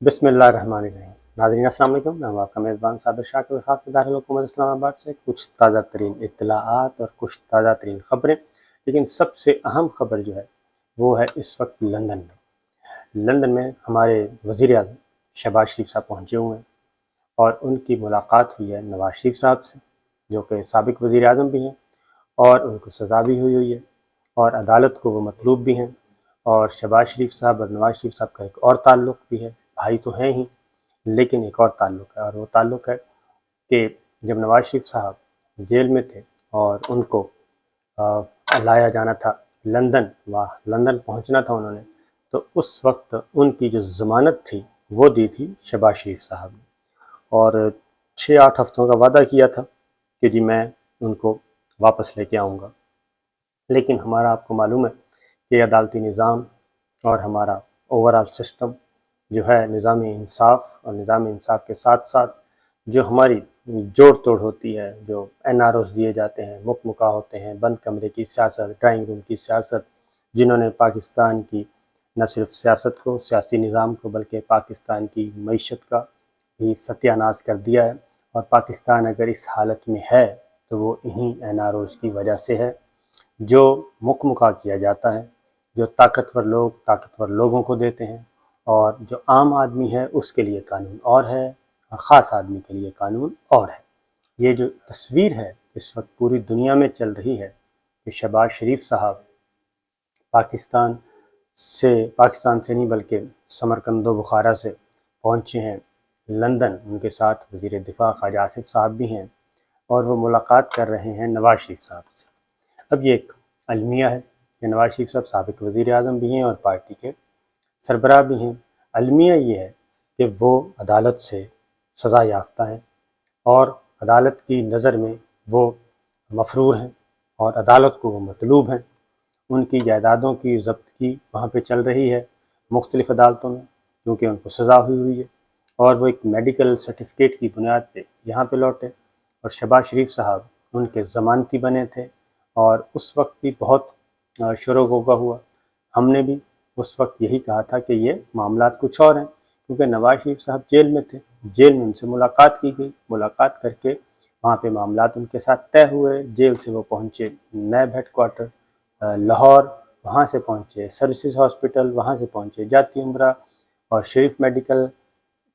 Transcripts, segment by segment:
بسم اللہ الرحمن الرحیم۔ ناظرین السلام علیکم، میں ہوں آپ کا میزبان صابر شاہ کے وفاق میں دارالحکومت اسلام آباد سے کچھ تازہ ترین اطلاعات اور کچھ تازہ ترین خبریں، لیکن سب سے اہم خبر جو ہے وہ ہے اس وقت لندن میں ہمارے وزیر اعظم شہباز شریف صاحب پہنچے ہوئے ہیں اور ان کی ملاقات ہوئی ہے نواز شریف صاحب سے، جو کہ سابق وزیر اعظم بھی ہیں اور ان کو سزا بھی ہوئی ہے اور عدالت کو وہ مطلوب بھی ہیں، اور شہباز شریف صاحب اور نواز شریف صاحب کا ایک اور تعلق بھی ہے، بھائی تو ہیں ہی لیکن ایک اور تعلق ہے، اور وہ تعلق ہے کہ جب نواز شریف صاحب جیل میں تھے اور ان کو لایا جانا تھا لندن پہنچنا تھا انہوں نے، تو اس وقت ان کی جو ضمانت تھی وہ دی تھی شہباز شریف صاحب نے، اور 6-8 ہفتوں کا وعدہ کیا تھا کہ جی میں ان کو واپس لے کے آؤں گا، لیکن ہمارا آپ کو معلوم ہے کہ عدالتی نظام اور ہمارا اوورآل سسٹم جو ہے نظام انصاف، اور نظام انصاف کے ساتھ ساتھ جو ہماری جوڑ توڑ ہوتی ہے، جو NROs دیے جاتے ہیں، مکہ ہوتے ہیں، بند کمرے کی سیاست، ڈرائنگ روم کی سیاست، جنہوں نے پاکستان کی نہ صرف سیاست کو، سیاسی نظام کو، بلکہ پاکستان کی معیشت کا بھی ستیہ ناش کر دیا ہے، اور پاکستان اگر اس حالت میں ہے تو وہ انہی NROs کی وجہ سے ہے، جو مکہ کیا جاتا ہے، جو طاقتور لوگوں کو دیتے ہیں، اور جو عام آدمی ہے اس کے لیے قانون اور ہے، اور خاص آدمی کے لیے قانون اور ہے۔ یہ جو تصویر ہے اس وقت پوری دنیا میں چل رہی ہے کہ شہباز شریف صاحب پاکستان سے نہیں بلکہ سمرقند و بخارا سے پہنچے ہیں لندن، ان کے ساتھ وزیر دفاع خواجہ آصف صاحب بھی ہیں، اور وہ ملاقات کر رہے ہیں نواز شریف صاحب سے۔ اب یہ ایک المیہ ہے کہ نواز شریف صاحب سابق وزیر اعظم بھی ہیں اور پارٹی کے سربراہ بھی ہیں۔ المیہ یہ ہے کہ وہ عدالت سے سزا یافتہ ہیں اور عدالت کی نظر میں وہ مفرور ہیں، اور عدالت کو وہ مطلوب ہیں۔ ان کی جائیدادوں کی ضبطگی وہاں پہ چل رہی ہے مختلف عدالتوں میں، کیونکہ ان کو سزا ہوئی ہے، اور وہ ایک میڈیکل سرٹیفکیٹ کی بنیاد پہ یہاں پہ لوٹے، اور شہباز شریف صاحب ان کے ضمانتی بنے تھے، اور اس وقت بھی بہت شور و غوغا ہوا۔ ہم نے بھی اس وقت یہی کہا تھا کہ یہ معاملات کچھ اور ہیں، کیونکہ نواز شریف صاحب جیل میں تھے، جیل میں ان سے ملاقات کی گئی، ملاقات کر کے وہاں پہ معاملات ان کے ساتھ طے ہوئے، جیل سے وہ پہنچے نیب ہیڈ کوارٹر لاہور، وہاں سے پہنچے سروسز ہاسپٹل، وہاں سے پہنچے جاتی عمرہ اور شریف میڈیکل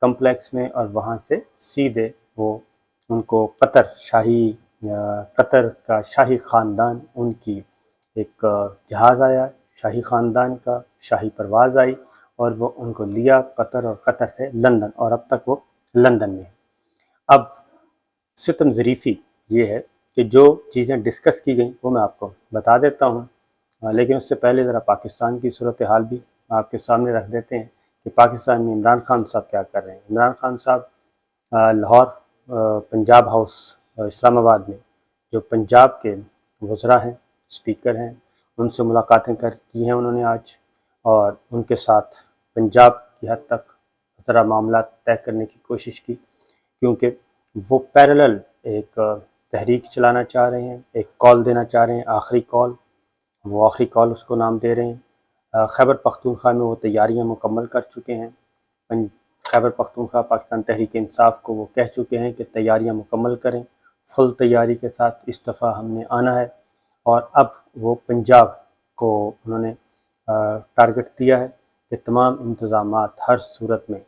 کمپلیکس میں، اور وہاں سے سیدھے وہ ان کو قطر کا شاہی خاندان، ان کی ایک جہاز آیا شاہی خاندان کا، شاہی پرواز آئی، اور وہ ان کو لیا قطر، اور قطر سے لندن، اور اب تک وہ لندن میں ہے۔ اب ستم ظریفی یہ ہے کہ جو چیزیں ڈسکس کی گئیں وہ میں آپ کو بتا دیتا ہوں، لیکن اس سے پہلے ذرا پاکستان کی صورتحال بھی آپ کے سامنے رکھ دیتے ہیں کہ پاکستان میں عمران خان صاحب کیا کر رہے ہیں۔ عمران خان صاحب لاہور پنجاب ہاؤس اسلام آباد میں جو پنجاب کے وزراء ہیں، اسپیکر ہیں، ان سے ملاقاتیں کی ہیں انہوں نے آج، اور ان کے ساتھ پنجاب کی حد تک ذرا معاملات طے کرنے کی کوشش کی، کیونکہ وہ پیرلل ایک تحریک چلانا چاہ رہے ہیں، ایک کال دینا چاہ رہے ہیں، آخری کال، وہ آخری کال اس کو نام دے رہے ہیں۔ خیبر پختونخوا میں وہ تیاریاں مکمل کر چکے ہیں، خیبر پختونخوا پاکستان تحریک انصاف کو وہ کہہ چکے ہیں کہ تیاریاں مکمل کریں، فل تیاری کے ساتھ اس دفعہ ہم نے آنا ہے، اور اب وہ پنجاب کو انہوں نے ٹارگٹ دیا ہے کہ تمام انتظامات ہر صورت میں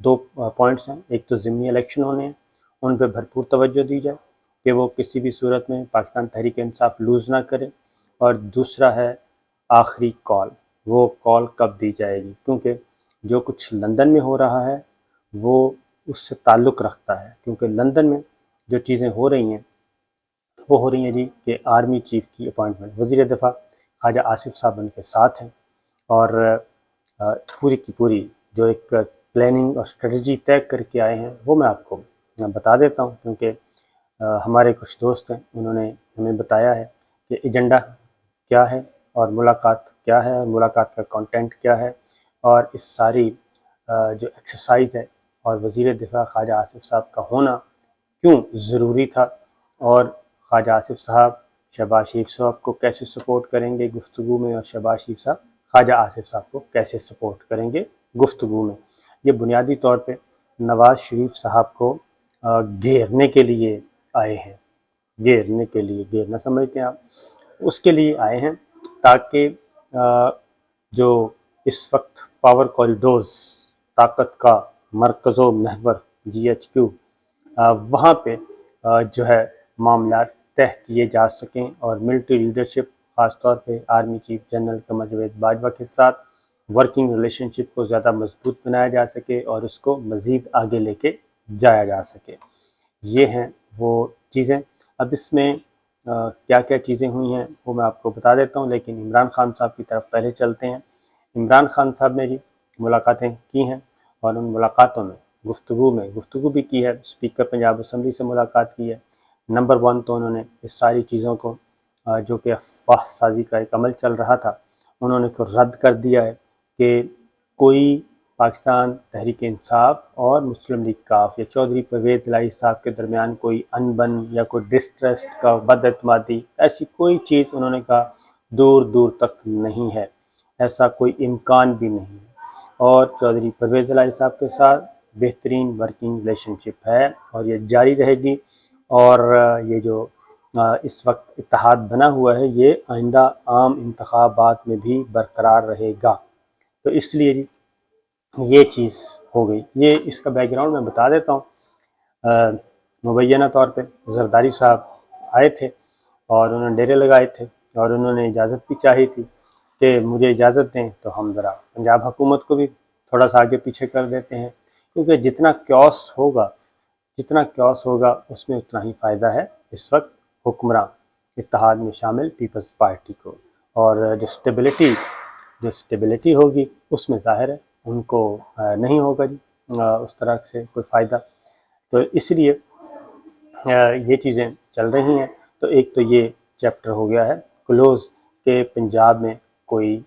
2 پوائنٹس ہیں، ایک تو ضمنی الیکشن ہونے ہیں، ان پہ بھرپور توجہ دی جائے کہ وہ کسی بھی صورت میں پاکستان تحریک انصاف لوز نہ کرے، اور دوسرا ہے آخری کال، وہ کال کب دی جائے گی، کیونکہ جو کچھ لندن میں ہو رہا ہے وہ اس سے تعلق رکھتا ہے، کیونکہ لندن میں جو چیزیں ہو رہی ہیں وہ ہو رہی ہیں جی کہ آرمی چیف کی اپوائنٹمنٹ، وزیر دفاع خواجہ آصف صاحب ان کے ساتھ ہیں، اور پوری کی پوری جو ایک پلاننگ اور اسٹریٹجی طے کر کے آئے ہیں وہ میں آپ کو بتا دیتا ہوں، کیونکہ ہمارے کچھ دوست ہیں انہوں نے ہمیں بتایا ہے کہ ایجنڈا کیا ہے اور ملاقات کیا ہے، اور ملاقات کا کانٹینٹ کیا ہے، اور اس ساری جو ایکسرسائز ہے اور وزیر دفاع خواجہ آصف صاحب کا ہونا کیوں ضروری تھا، اور خواجہ آصف صاحب شہباز شریف صاحب کو کیسے سپورٹ کریں گے گفتگو میں، اور شہباز شریف صاحب خواجہ آصف صاحب کو کیسے سپورٹ کریں گے گفتگو میں۔ یہ بنیادی طور پہ نواز شریف صاحب کو گھیرنے کے لیے آئے ہیں، گھیرنے کے لیے، گھیرنا سمجھتے ہیں آپ، اس کے لیے آئے ہیں تاکہ جو اس وقت پاور کوریڈورز، طاقت کا مرکز و محور GHQ، وہاں پہ جو ہے معاملات طے کیے جا سکیں اور ملٹری لیڈرشپ خاص طور پہ army chief general Qamar Javed Bajwa کے ساتھ ورکنگ ریلیشن شپ کو زیادہ مضبوط بنایا جا سکے اور اس کو مزید آگے لے کے جایا جا سکے۔ یہ ہیں وہ چیزیں۔ اب اس میں کیا کیا چیزیں ہوئی ہیں وہ میں آپ کو بتا دیتا ہوں، لیکن عمران خان صاحب کی طرف پہلے چلتے ہیں۔ عمران خان صاحب نے جی ملاقاتیں کی ہیں اور ان ملاقاتوں میں گفتگو بھی کی ہے، اسپیکر پنجاب اسمبلی سے ملاقات کی ہے۔ نمبر 1 تو انہوں نے اس ساری چیزوں کو جو کہ افواہ سازی کا ایک عمل چل رہا تھا، انہوں نے رد کر دیا ہے کہ کوئی پاکستان تحریک انصاف اور مسلم لیگ کاف یا چودھری پرویز الہی صاحب کے درمیان کوئی انبن یا کوئی ڈسٹرسٹ کا بد اعتمادی، ایسی کوئی چیز انہوں نے کہا دور دور تک نہیں ہے، ایسا کوئی امکان بھی نہیں ہے، اور چودھری پرویز الہی صاحب کے ساتھ بہترین ورکنگ ریلیشن شپ ہے اور یہ جاری رہے گی، اور یہ جو اس وقت اتحاد بنا ہوا ہے یہ آئندہ عام انتخابات میں بھی برقرار رہے گا۔ تو اس لیے جی یہ چیز ہو گئی۔ یہ اس کا بیک گراؤنڈ میں بتا دیتا ہوں۔ مبینہ طور پہ زرداری صاحب آئے تھے اور انہوں نے ڈیرے لگائے تھے اور انہوں نے اجازت بھی چاہی تھی کہ مجھے اجازت دیں تو ہم ذرا پنجاب حکومت کو بھی تھوڑا سا آگے پیچھے کر دیتے ہیں، کیونکہ جتنا کیوس ہوگا اس میں اتنا ہی فائدہ ہے اس وقت حکمراں اتحاد میں شامل پیپلز پارٹی کو، اور جو اسٹیبلٹی ہوگی اس میں ظاہر ہے ان کو نہیں ہوگا جی اس طرح سے کوئی فائدہ۔ تو اس لیے یہ چیزیں چل رہی ہیں۔ تو ایک تو یہ چیپٹر ہو گیا ہے کلوز کہ پنجاب میں کوئی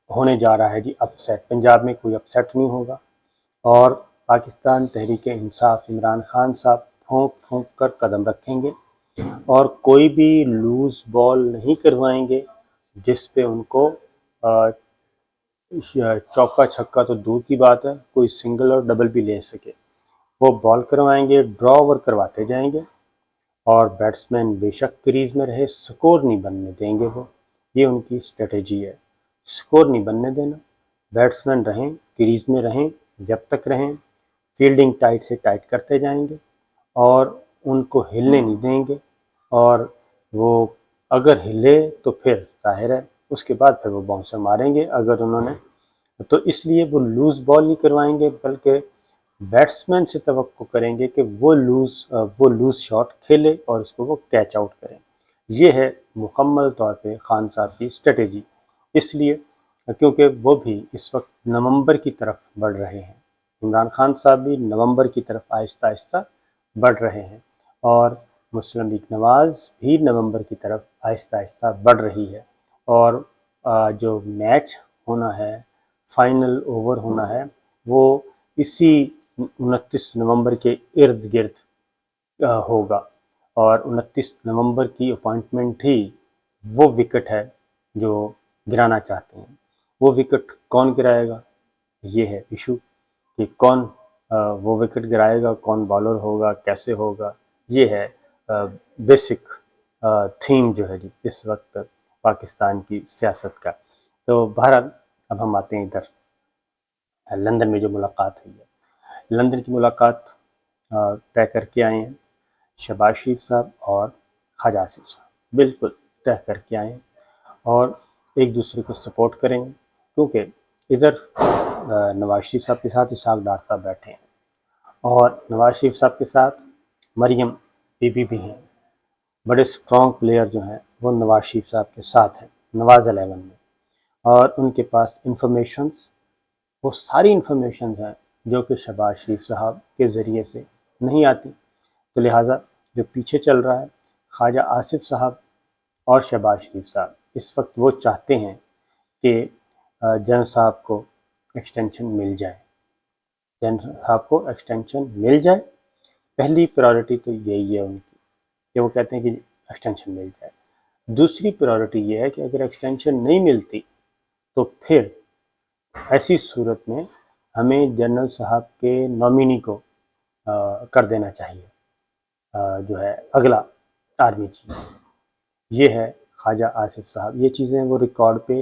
ہونے جا رہا ہے جی اپسیٹ، پنجاب میں کوئی اپسیٹ نہیں ہوگا، اور پاکستان تحریک انصاف عمران خان صاحب پھونک پھونک کر قدم رکھیں گے اور کوئی بھی لوز بال نہیں کروائیں گے جس پہ ان کو چوکا چھکا تو دور کی بات ہے، کوئی سنگل اور ڈبل بھی لے سکے، وہ بال کروائیں گے، ڈرا اوور کرواتے جائیں گے، اور بیٹسمین بے شک کریز میں رہے، سکور نہیں بننے دیں گے وہ، یہ ان کی اسٹریٹجی ہے، سکور نہیں بننے دینا، بیٹسمین رہیں، کریز میں رہیں، جب تک رہیں فیلڈنگ ٹائٹ سے ٹائٹ کرتے جائیں گے اور ان کو ہلنے نہیں دیں گے، اور وہ اگر ہلے تو پھر ظاہر ہے اس کے بعد پھر وہ باؤنسر ماریں گے اگر انہوں نے، تو اس لیے وہ لوز بال نہیں کروائیں گے، بلکہ بیٹسمین سے توقع کریں گے کہ وہ لوز شاٹ کھیلے اور اس کو وہ کیچ آؤٹ کریں۔ یہ ہے مکمل طور پہ خان صاحب کی اسٹریٹجی، اس لیے کیونکہ وہ بھی اس وقت نومبر کی طرف بڑھ رہے ہیں، عمران خان صاحب بھی نومبر کی طرف آہستہ آہستہ بڑھ رہے ہیں، اور مسلم لیگ نواز بھی نومبر کی طرف آہستہ آہستہ بڑھ رہی ہے، اور جو میچ ہونا ہے، فائنل اوور ہونا ہے، وہ اسی 29 نومبر کے ارد گرد ہوگا، اور 29 نومبر کی اپوائنٹمنٹ ہی وہ وکٹ ہے جو گرانا چاہتے ہیں۔ وہ وکٹ کون گرائے گا، یہ ہے ایشو کہ کون وہ وکٹ گرائے گا، کون بالر ہوگا، کیسے ہوگا، یہ ہے بیسک تھیم جو ہے جی اس وقت پاکستان کی سیاست کا۔ تو بہرحال اب ہم آتے ہیں ادھر لندن میں جو ملاقات ہوئی ہے۔ لندن کی ملاقات طے کر کے آئے ہیں شہباز شریف صاحب اور خواجہ آصف صاحب، بالکل طے کر کے آئے ہیں، اور ایک دوسرے کو سپورٹ کریں گے، کیونکہ ادھر نواز شریف صاحب کے ساتھ اسحاق ڈار صاحب بیٹھے ہیں، اور نواز شریف صاحب کے ساتھ مریم بی بی بھی ہیں، بڑے اسٹرانگ پلیئر جو ہیں وہ نواز شریف صاحب کے ساتھ ہیں نواز 11 میں، اور ان کے پاس انفارمیشنز، وہ ساری انفارمیشنز ہیں جو کہ شہباز شریف صاحب کے ذریعے سے نہیں آتی، تو لہٰذا جو پیچھے چل رہا ہے خواجہ آصف صاحب اور شہباز شریف صاحب، اس وقت وہ چاہتے ہیں کہ جنرل صاحب کو ایکسٹینشن مل جائے، جنرل صاحب کو ایکسٹینشن مل جائے، پہلی پرائورٹی تو یہی ہے ان کی کہ وہ کہتے ہیں کہ ایکسٹینشن مل جائے۔ دوسری پرائورٹی یہ ہے کہ اگر ایکسٹینشن نہیں ملتی تو پھر ایسی صورت میں ہمیں جنرل صاحب کے نامینی کو کر دینا چاہیے جو ہے اگلا آرمی چیف، یہ ہے خواجہ آصف صاحب۔ یہ چیزیں وہ ریکارڈ پہ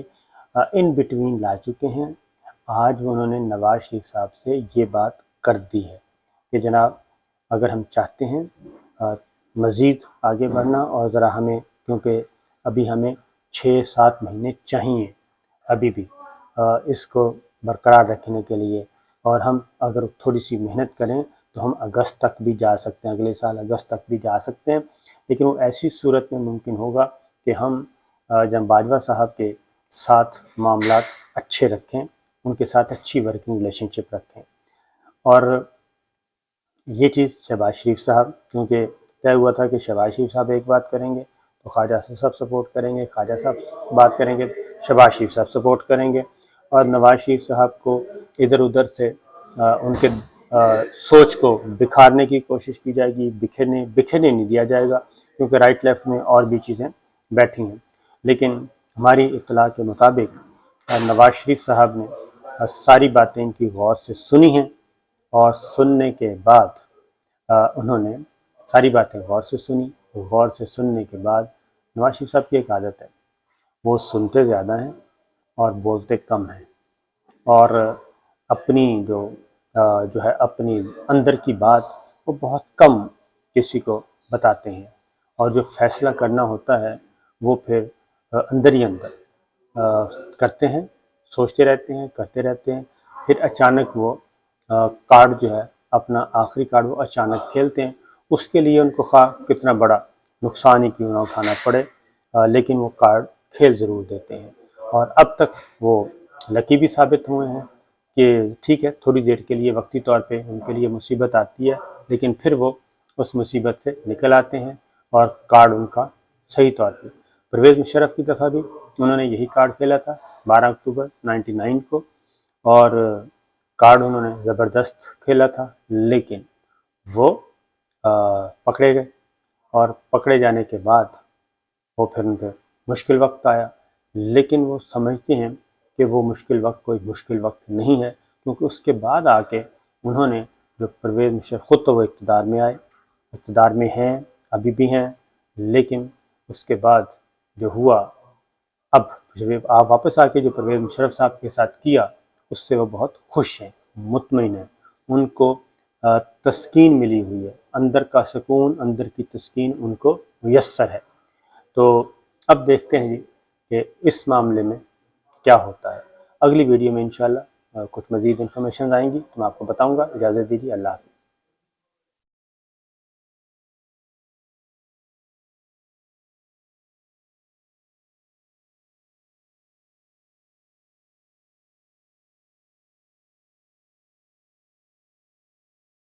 ان بٹوین لا چکے ہیں۔ آج انہوں نے نواز شریف صاحب سے یہ بات کر دی ہے کہ جناب اگر ہم چاہتے ہیں مزید آگے بڑھنا، اور ذرا ہمیں، کیونکہ ابھی ہمیں 6-7 مہینے چاہیے ابھی بھی اس کو برقرار رکھنے کے لیے، اور ہم اگر تھوڑی سی محنت کریں تو ہم اگست تک بھی جا سکتے ہیں، اگلے سال اگست تک بھی جا سکتے ہیں، لیکن وہ ایسی صورت میں ممکن ہوگا کہ ہم جب باجوہ صاحب کے ساتھ معاملات اچھے رکھیں، ان کے ساتھ اچھی ورکنگ ریلیشن شپ رکھیں۔ اور یہ چیز شہباز شریف صاحب، کیونکہ طے ہوا تھا کہ شہباز شریف صاحب ایک بات کریں گے تو خواجہ آصف صاحب سپورٹ کریں گے، خواجہ صاحب بات کریں گے شہباز شریف صاحب سپورٹ کریں گے، اور نواز شریف صاحب کو ادھر ادھر سے ان کے سوچ کو بکھارنے کی کوشش کی جائے گی، بکھرنے نہیں دیا جائے گا، کیونکہ رائٹ لیفٹ میں اور بھی چیزیں بیٹھی ہیں۔ لیکن ہماری اطلاع کے مطابق نواز شریف صاحب نے ساری باتیں ان کی غور سے سنی ہیں، اور سننے کے بعد انہوں نے ساری باتیں غور سے سنی۔ غور سے سننے کے بعد نواز شریف صاحب کی ایک عادت ہے، وہ سنتے زیادہ ہیں اور بولتے کم ہیں، اور اپنی جو ہے اپنی اندر کی بات وہ بہت کم کسی کو بتاتے ہیں، اور جو فیصلہ کرنا ہوتا ہے وہ پھر اندر ہی اندر کرتے ہیں، سوچتے رہتے ہیں، کرتے رہتے ہیں، پھر اچانک وہ کارڈ جو ہے اپنا آخری کارڈ وہ اچانک کھیلتے ہیں، اس کے لیے ان کو خواہ کتنا بڑا نقصان ہی کیوں نہ اٹھانا پڑے، لیکن وہ کارڈ کھیل ضرور دیتے ہیں، اور اب تک وہ لکی بھی ثابت ہوئے ہیں کہ ٹھیک ہے تھوڑی دیر کے لیے وقتی طور پہ ان کے لیے مصیبت آتی ہے، لیکن پھر وہ اس مصیبت سے نکل آتے ہیں، اور کارڈ ان کا صحیح طور پہ۔ پرویز مشرف کی دفعہ بھی انہوں نے یہی کارڈ کھیلا تھا 12 اکتوبر 99 کو، اور کارڈ انہوں نے زبردست کھیلا تھا، لیکن وہ پکڑے گئے، اور پکڑے جانے کے بعد وہ پھر ان پہ مشکل وقت آیا، لیکن وہ سمجھتے ہیں کہ وہ مشکل وقت کوئی مشکل وقت نہیں ہے، کیونکہ اس کے بعد آ کے انہوں نے جو پرویز مشرف خود تو وہ اقتدار میں آئے، اقتدار میں ہیں، ابھی بھی ہیں، لیکن اس کے بعد جو ہوا، اب آپ واپس آ کے جو پرویز مشرف صاحب کے ساتھ کیا اس سے وہ بہت خوش ہیں، مطمئن ہیں، ان کو تسکین ملی ہوئی ہے، اندر کا سکون، اندر کی تسکین ان کو میسر ہے۔ تو اب دیکھتے ہیں جی کہ اس معاملے میں کیا ہوتا ہے۔ اگلی ویڈیو میں انشاءاللہ کچھ مزید انفارمیشن آئیں گی تو میں آپ کو بتاؤں گا۔ اجازت دیجیے، اللہ حافظ۔